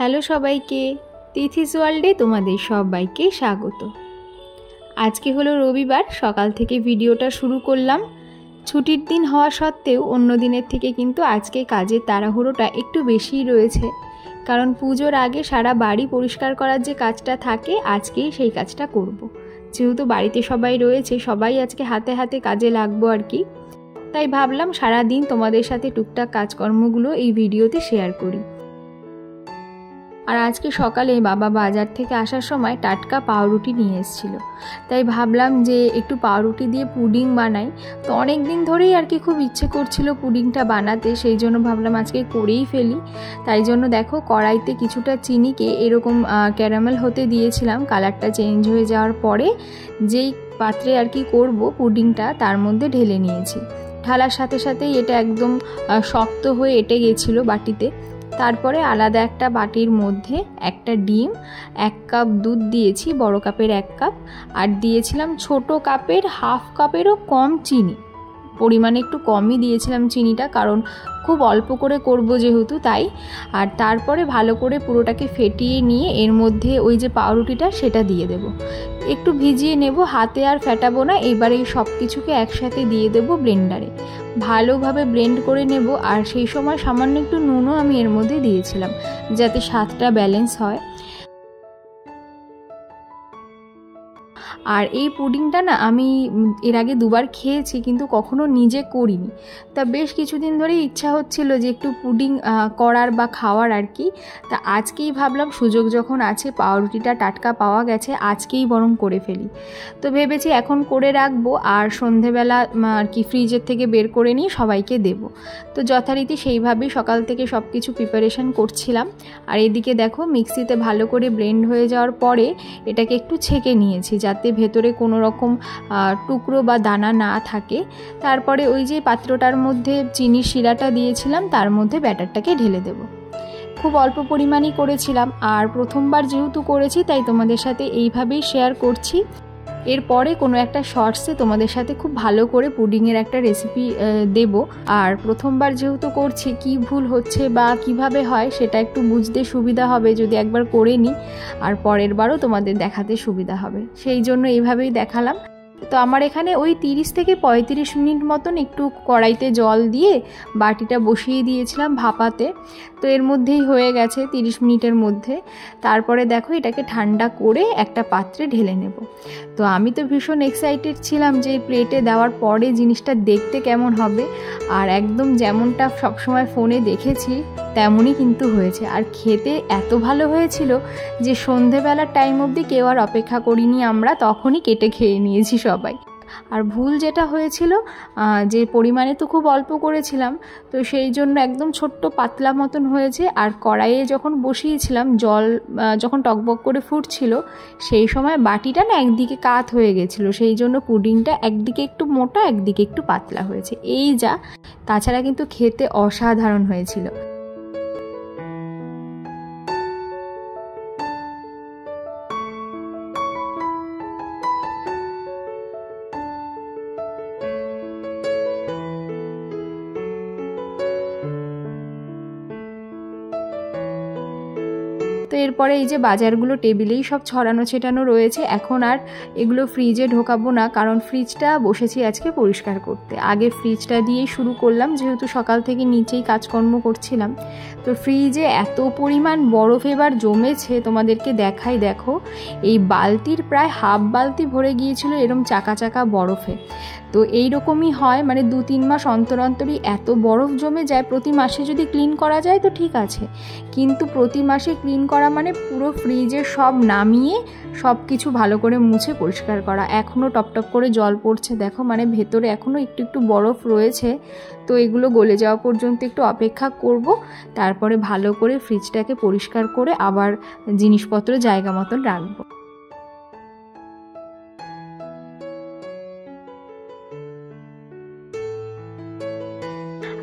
Hello সবাইকে, তিথিস ওয়ার্ল্ডে তোমাদের সবাইকে স্বাগত। আজকে হলো রবিবার, সকাল থেকে ভিডিওটা শুরু করলাম। ছুটির দিন হওয়া সত্ত্বেও অন্য দিনের থেকে কিন্তু আজকে কাজের তাড়াহুড়োটা একটু বেশিই রয়েছে, কারণ পুজোর আগে সারা বাড়ি পরিষ্কার করার যে কাজটা থাকে আজকেই সেই কাজটা করব। যেহেতু বাড়িতে সবাই রয়েছে, সবাই আজকে হাতে হাতে কাজে লাগবো আর কি। তাই ভাবলাম সারা দিন তোমাদের সাথে টুকটাক কাজকর্মগুলো এই ভিডিওতে শেয়ার করি। আর আজকে সকালে বাবা বাজার থেকে আসার সময় টাটকা পাউরুটি নিয়ে এসেছিল, তাই ভাবলাম যে একটু পাউরুটি দিয়ে পুডিং বানাই। তো অনেক দিন ধরেই আর কি খুব ইচ্ছে করছিল পুডিংটা বানাতে, সেই জন্য ভাবলাম আজকে করেই ফেলি। তাই জন্য দেখো কড়াইতে কিছুটা চিনিকে এরকম ক্যারামেল হতে দিয়েছিলাম। কালারটা চেঞ্জ হয়ে যাওয়ার পরে যেই পাত্রে আর কি করব পুডিংটা তার মধ্যে ঢেলে নিয়েছি। ঢালার সাথে সাথেই এটা একদম শক্ত হয়ে এঁটে গেছিলো বাটিতে। তারপরে আলাদা একটা বাটির মধ্যে একটা ডিম, 1 কাপ দুধ দিয়েছি, বড় কাপের 1 কাপ, আর দিয়েছিলাম ছোট কাপের হাফ কাপেরও কম চিনি। পরিমাণে একটু কমই দিয়েছিলাম চিনিটা, কারণ খুব অল্প করে করব যেহেতু তাই। আর তারপরে ভালো করে পুরোটাকে ফেটিয়ে নিয়ে এর মধ্যে ওই যে পাউরুটিটা সেটা দিয়ে দেব। একটু ভিজিয়ে নেব, হাতে আর ফেটাবো না। এবার এই সব কিছুকে একসাথে দিয়ে দেব ব্লেন্ডারে, ভালোভাবে ব্লেন্ড করে নেব। আর সেই সময় সামান্য একটু নুনও আমি এর মধ্যে দিয়েছিলাম, যাতে স্বাদটা ব্যালেন্স হয়। আর এই পুডিংটা না আমি এর আগে 2বার খেয়েছি, কিন্তু কখনো নিজে করিনি। তা বেশ কিছুদিন ধরে ইচ্ছা হচ্ছিল যে একটু পুডিং করার বা খাওয়ার আর কি। তা আজকেই ভাবলাম সুযোগ যখন আছে, পাউরুটিটা টাটকা পাওয়া গেছে, আজকেই বরং করে ফেলি। তো ভেবেছি এখন করে রাখবো, আর সন্ধেবেলা আর কি ফ্রিজের থেকে বের করে নিয়ে সবাইকে দেব। তো যথারীতি সেইভাবেই সকাল থেকে সব কিছু প্রিপারেশন করছিলাম। আর এদিকে দেখো মিক্সিতে ভালো করে ব্লেন্ড হয়ে যাওয়ার পরে এটাকে একটু ছেঁকে নিয়েছি, যাতে ভেতরে কোনো রকম টুকরো বা দানা না থাকে। তারপরে ওই যে পাত্রটার মধ্যে চিনির শিরাটা দিয়েছিলাম তার মধ্যে ব্যাটারটাকে ঢেলে দেব। খুব অল্প পরিমাণই করেছিলাম, আর প্রথমবার যেহেতু করেছি তাই তোমাদের সাথে এইভাবেই শেয়ার করছি। এরপরে কোনো একটা শর্টসে তোমাদের সাথে খুব ভালো করে পুডিংয়ের একটা রেসিপি দেব। আর প্রথমবার যেহেতু করছি, কি ভুল হচ্ছে বা কিভাবে হয় সেটা একটু বুঝতে সুবিধা হবে যদি একবার করে নিই, আর পরের বারও তোমাদের দেখাতে সুবিধা হবে, সেই জন্য এইভাবেই দেখালাম। তো আমার এখানে ওই 30 থেকে 35 মিনিট মতন একটু কড়াইতে জল দিয়ে বাটিটা বসিয়ে দিয়েছিলাম ভাপাতে। তো এর মধ্যেই হয়ে গেছে 30 মিনিটের মধ্যে। তারপরে দেখো এটাকে ঠান্ডা করে একটা পাত্রে ঢেলে নেব। তো আমি তো ভীষণ এক্সাইটেড ছিলাম যে প্লেটে দেওয়ার পরে জিনিসটা দেখতে কেমন হবে। আর একদম যেমনটা সবসময় ফোনে দেখেছি তেমনই কিন্তু হয়েছে। আর খেতে এত ভালো হয়েছিল যে সন্ধেবেলার টাইম অবধি কেউ আর অপেক্ষা করিনি, আমরা তখনই কেটে খেয়ে নিয়েছি সবাই। আর ভুল যেটা হয়েছিল, যে পরিমাণে তো খুব অল্প করেছিলাম, তো সেই জন্য একদম ছোট্ট পাতলা মতন হয়েছে। আর কড়াইয়ে যখন বসিয়েছিলাম জল যখন টকবক করে ফুটছিল, সেই সময় বাটিটা না একদিকে কাত হয়ে গেছিলো, সেই জন্য পুডিংটা একদিকে একটু মোটা একদিকে একটু পাতলা হয়েছে। এই যা, তাছাড়া কিন্তু খেতে অসাধারণ হয়েছিল। তো এরপরে এই যে বাজারগুলো টেবিলেই সব ছড়ানো ছেটানো রয়েছে, এখন আর এগুলো ফ্রিজে ঢোকাবো না, কারণ ফ্রিজটা বসেছি আজকে পরিষ্কার করতে। আগে ফ্রিজটা দিয়েই শুরু করলাম, যেহেতু সকাল থেকে নিচেই কাজকর্ম করছিলাম। তো ফ্রিজে এত পরিমাণ বরফ এবার জমেছে, তোমাদেরকে দেখাই। দেখো এই বালতির প্রায় হাফ বালতি ভরে গিয়েছিল এরম চাকা চাকা বরফে। তো এইরকমই হয়, মানে 2-3 মাস অন্তর অন্তরই এত বরফ জমে যায়। প্রতি মাসে যদি ক্লিন করা যায় তো ঠিক আছে, কিন্তু প্রতি মাসে ক্লিন করা মানে পুরো ফ্রিজে সব নামিয়ে সব কিছু ভালো করে মুছে পরিষ্কার করা। এখনও টপটপ করে জল পড়ছে দেখো, মানে ভেতরে এখনও একটু একটু বরফ রয়েছে। তো এগুলো গলে যাওয়া পর্যন্ত একটু অপেক্ষা করব, তারপরে ভালো করে ফ্রিজটাকে পরিষ্কার করে আবার জিনিসপত্র জায়গা মতন রাখবো।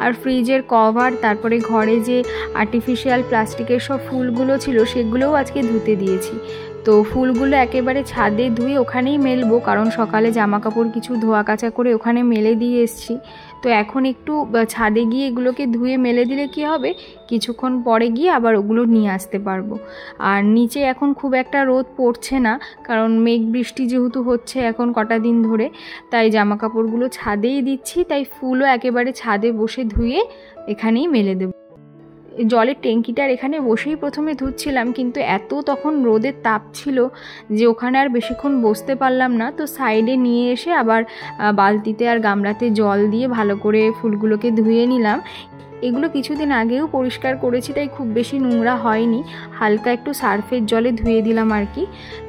আর ফ্রিজের কভার, তারপরে ঘরে যে আর্টিফিশিয়াল প্লাস্টিকের সব ফুলগুলো ছিল সেগুলোও আজকে ধুতে দিয়েছি। তো তো ফুলগুলো একেবারে ছাদে ধুয়ে ওখানেই মেলবো, কারণ সকালে জামা কাপড় কিছু ধোয়া কাচা করে ওখানে মেলে দিয়ে এসেছি। তো এখন একটু ছাদে গিয়ে এগুলোকে ধুয়ে মেলে দিলে কি হবে, কিছুক্ষণ পরে গিয়ে আবার ওগুলো নিয়ে আসতে পারবো। আর নিচে এখন খুব একটা রোদ পড়ছে না, কারণ মেঘ বৃষ্টি যেহেতু হচ্ছে এখন কটা দিন ধরে, তাই জামা কাপড়গুলো ছাদেই দিচ্ছি। তাই ফুলও একেবারে ছাদে বসে ধুয়ে এখানেই মেলে দেবো। জলের ট্যাঙ্কিটার এখানে বসেই প্রথমে ধুচ্ছিলাম, কিন্তু এত তখন রোদের তাপ ছিল যে ওখানে আর বেশিক্ষণ বসতে পারলাম না। তো সাইডে নিয়ে এসে আবার বালতিতে আর গামলাতে জল দিয়ে ভালো করে ফুলগুলোকে ধুয়ে নিলাম। এগুলো কিছুদিন আগেও পরিষ্কার করেছি, তাই খুব বেশি নোংরা হয়নি, হালকা একটু সার্ফের জলে ধুয়ে দিলাম আর কি।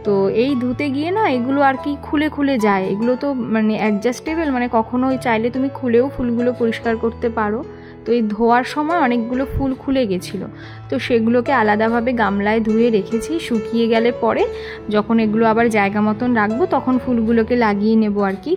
তো এই ধুতে গিয়ে না এগুলো আর কি খুলে খুলে যায়, এগুলো তো মানে অ্যাডজাস্টেবল, মানে কখনো চাইলে তুমি খুলেও ফুলগুলো পরিষ্কার করতে পারো। তো এই ধোয়ার সময় অনেকগুলো ফুল খুলে গেছিলো, তো সেগুলোকে আলাদাভাবে গামলায় ধুয়ে রেখেছি। শুকিয়ে গেলে পরে যখন এগুলো আবার জায়গা মতন রাখবো তখন ফুলগুলোকে লাগিয়ে নেব আর কি।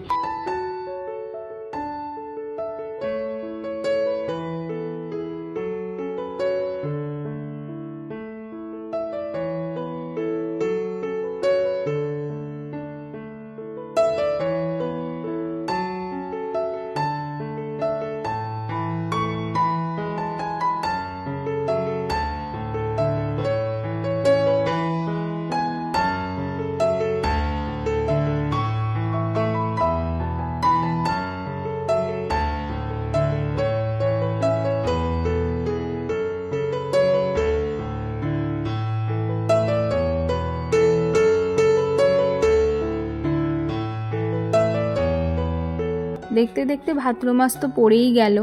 দেখতে দেখতে ভাদ্র মাস তো পড়েই গেল,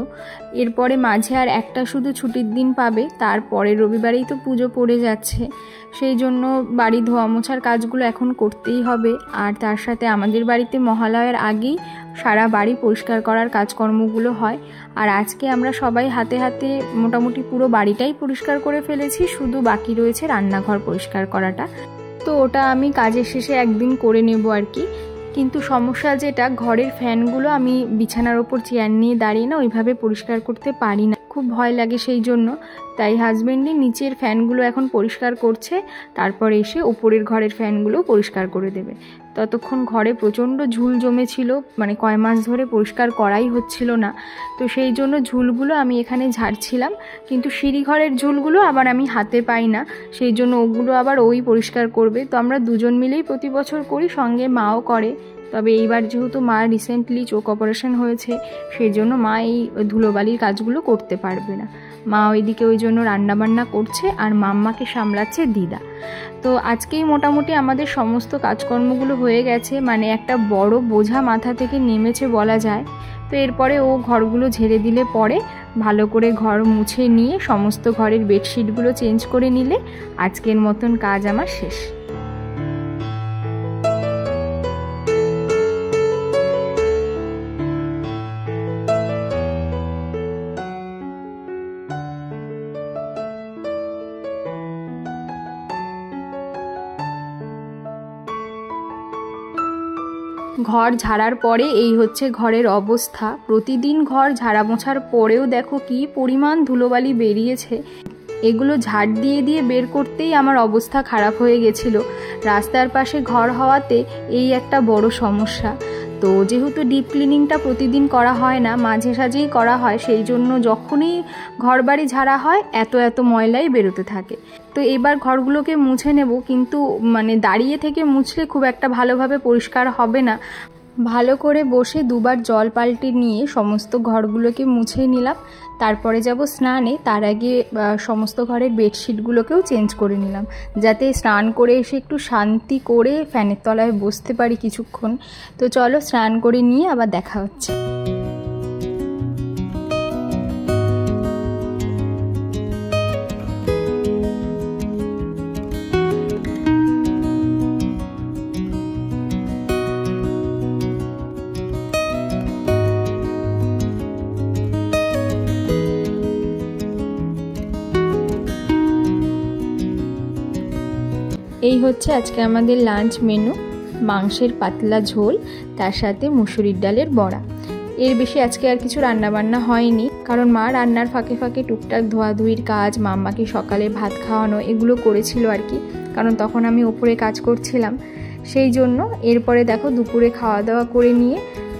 এরপরে মাঝে আর একটা শুধু ছুটির দিন পাবে, তারপরে রবিবারেই তো পুজো পড়ে যাচ্ছে। সেই জন্য বাড়ি ধোয়া মোছার কাজগুলো এখন করতেই হবে। আর তার সাথে আমাদের বাড়িতে মহালয়ার আগেই সারা বাড়ি পরিষ্কার করার কাজকর্মগুলো হয়। আর আজকে আমরা সবাই হাতে হাতে মোটামুটি পুরো বাড়িটাই পরিষ্কার করে ফেলেছি, শুধু বাকি রয়েছে রান্নাঘর পরিষ্কার করাটা। তো ওটা আমি কাজের শেষে একদিন করে নেব আর কি। কিন্তু সমস্যা যেটা, ঘরের ফ্যানগুলো আমি বিছানার ওপর চেয়ার নিয়ে দাঁড়িয়ে না ওইভাবে পরিষ্কার করতে পারি না, খুব ভয় লাগে সেই জন্য। তাই হাজবেন্ডই নিচের ফ্যানগুলো এখন পরিষ্কার করছে, তারপরে এসে উপরের ঘরের ফ্যানগুলো পরিষ্কার করে দেবে। ততক্ষণ ঘরে প্রচণ্ড ঝুল জমেছিল, মানে কয় মাস ধরে পরিষ্কার করাই হচ্ছিল না। তো সেই জন্য ঝুলগুলো আমি এখানে ঝাড়ছিলাম, কিন্তু সিঁড়িঘরের ঝুলগুলো আবার আমি হাতে পাই না, সেই জন্য ওগুলো আবার ওই পরিষ্কার করবে। তো আমরা দুজন মিলেই প্রতি বছর করি, সঙ্গে মাও করে। তবে এইবার যেহেতু মা রিসেন্টলি চোখ অপারেশন হয়েছে, সেই জন্য মা এই ধুলোবালির কাজগুলো করতে পারবে না। মা ওইদিকে ওই জন্য রান্নাবান্না করছে, আর মাম্মাকে সামলাচ্ছে দিদা। তো আজকেই মোটামুটি আমাদের সমস্ত কাজকর্মগুলো হয়ে গেছে, মানে একটা বড় বোঝা মাথা থেকে নেমেছে বলা যায়। তো এরপরে ও ঘরগুলো ঝেড়ে দিলে পরে ভালো করে ঘর মুছে নিয়ে সমস্ত ঘরের বেডশিটগুলো চেঞ্জ করে নিলে আজকের মতন কাজ আমার শেষ। ঘর ঝাড়ার পরে এই হচ্ছে ঘরের অবস্থা। প্রতিদিন ঘর ঝাড়া মোছার পরেও দেখো কি পরিমাণ ধুলোবালি বেরিয়েছে। এগুলো ঝাড় দিয়ে দিয়ে বের করতেই আমার অবস্থা খারাপ হয়ে গেছিল। রাস্তার পাশে ঘর হওয়াতে এই একটা বড় সমস্যা। তো যেহেতু ডিপ ক্লিনিংটা প্রতিদিন করা হয় না, মাঝে সাঝেই করা হয়, সেই জন্য যখনই ঘর বাড়ি ঝাড়া হয় এত এত ময়লাই বেরোতে থাকে। তো এবার ঘরগুলোকে মুছে নেব, কিন্তু মানে দাঁড়িয়ে থেকে মুছলে খুব একটা ভালোভাবে পরিষ্কার হবে না। ভালো করে বসে দুবার জল পাল্টে নিয়ে সমস্ত ঘরগুলোকে মুছে নিলাম। তারপরে যাব স্নানে, তার আগে সমস্ত ঘরের বেডশিটগুলোকেও চেঞ্জ করে নিলাম, যাতে স্নান করে এসে একটু শান্তি করে ফ্যানের তলায় বসতে পারি কিছুক্ষণ। তো চলো স্নান করে নিয়ে আবার দেখা হচ্ছে। এই হচ্ছে আজকে আমাদের লাঞ্চ মেনু, মাংসের পাতলা ঝোল, তার সাথে মুসুরির ডালের বড়া। এর বেশি আজকে আর কিছু রান্নাবান্না হয়নি, কারণ মা রান্নার ফাঁকে ফাঁকে টুকটাক ধোয়াধুয়ির কাজ, মাম্মাকে সকালে ভাত খাওয়ানো এগুলো করেছিল আর কি, কারণ তখন আমি ওপরে কাজ করছিলাম সেই জন্য। এরপরে দেখো দুপুরে খাওয়া দাওয়া করে নিয়ে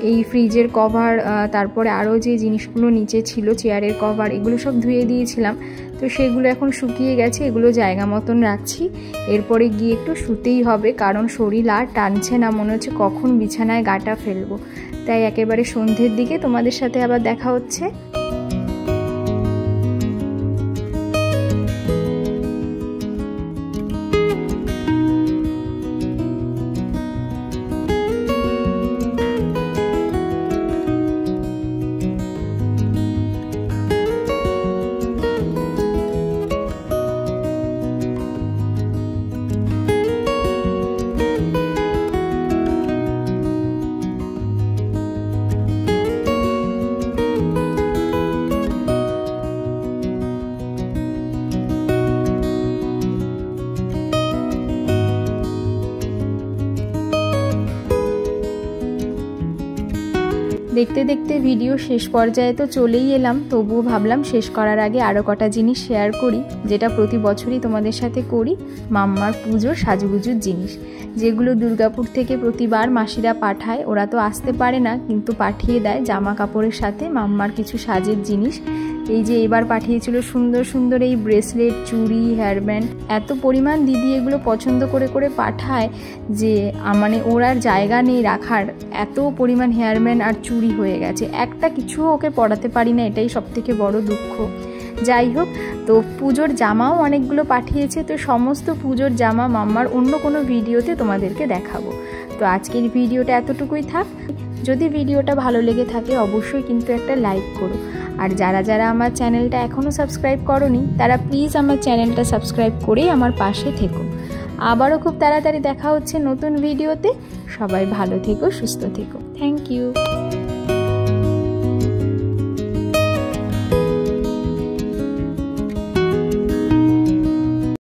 এই ফ্রিজের কভার, তারপরে আরও যে জিনিসগুলো নিচে ছিল চেয়ারের কভার, এগুলো সব ধুয়ে দিয়েছিলাম। তো সেগুলো এখন শুকিয়ে গেছে, এগুলো জায়গা মতন রাখছি। এরপরে গিয়ে একটু শুতেই হবে, কারণ শরীর আর টানছে না, মনে হচ্ছে কখন বিছানায় গাটা ফেলবো। তাই একেবারে সন্ধ্যের দিকে তোমাদের সাথে আবার দেখা হচ্ছে। দেখতে দেখতে ভিডিও শেষ পর্যায়ে তো চলেই এলাম, তবুও ভাবলাম শেষ করার আগে আরও কটা জিনিস শেয়ার করি, যেটা প্রতি বছরই তোমাদের সাথে করি। মাম্মার পুজোর সাজুগুজুর জিনিস, যেগুলো দুর্গাপুর থেকে প্রতিবার মাসিরা পাঠায়। ওরা তো আসতে পারে না, কিন্তু পাঠিয়ে দেয় জামা কাপড়ের সাথে মাম্মার কিছু সাজের জিনিস। এই যে এবার পাঠিয়েছিল সুন্দর সুন্দর এই ব্রেসলেট, চুড়ি, হেয়ারব্যান্ড, এত পরিমাণ দিদি এগুলো পছন্দ করে করে পাঠায় যে মানে ওর আর জায়গা নেই রাখার, এত পরিমাণ হেয়ারব্যান্ড আর চুড়ি হয়ে গেছে। একটা কিছুও ওকে পরাতে পারি না, এটাই সবথেকে বড় দুঃখ। যাই হোক, তো পুজোর জামাও অনেকগুলো পাঠিয়েছে। তো সমস্ত পুজোর জামা মাম্মার অন্য কোনো ভিডিওতে তোমাদেরকে দেখাবো। তো আজকের ভিডিওটা এতটুকুই থাক। যদি ভিডিওটা ভালো লেগে থাকে অবশ্যই কিন্তু একটা লাইক করো। আর যারা যারা আমার চ্যানেলটা এখনও সাবস্ক্রাইব করোনি তারা প্লিজ আমার চ্যানেলটা সাবস্ক্রাইব করেই আমার পাশে থেকো। আবারও খুব তাড়াতাড়ি দেখা হচ্ছে নতুন ভিডিওতে। সবাই ভালো থেকো, সুস্থ থেকো। Thank you.